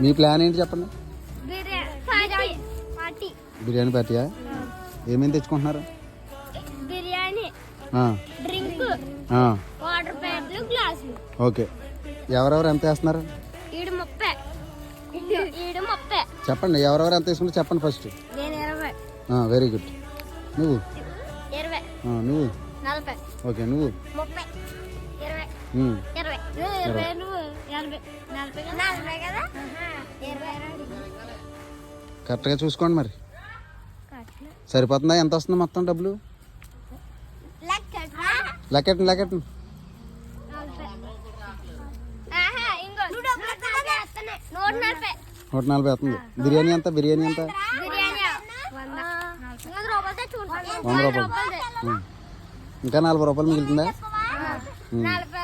మీ plan ఏంటి చెప్పండి. Party. Biryani పార్టీయా? ఏమేమి తెచ్చుకుంటున్నారు? బిర్యానీ, డ్రింక్, వాటర్ ప్యాకెట్లు, గ్లాసులు. ఓకే. ఎవరెవరు ఎంత వేస్తున్నారు? ఈడు 30. చెప్పండి, ఎవరెవరు ఎంత వేసుకుంటే చెప్పండి ఫస్ట్. నేను 20. Very good. నువ్వు? 20. నువ్వు? 40. ఓకే. నువ్వు? 30. 20. 20. 20 నువ్వు 80. 40 కదా. 20. కరెక్ట్గా చూసుకోండి మరి. సరిపోతుందా? ఎంత వస్తుంది మొత్తం డబ్బులు? లెక్కెట్టండి. 140 వస్తుంది. బిర్యానీ ఎంత? 100 రూపాయలు. ఇంకా 40 రూపాయలు మిగులుతుందా? 40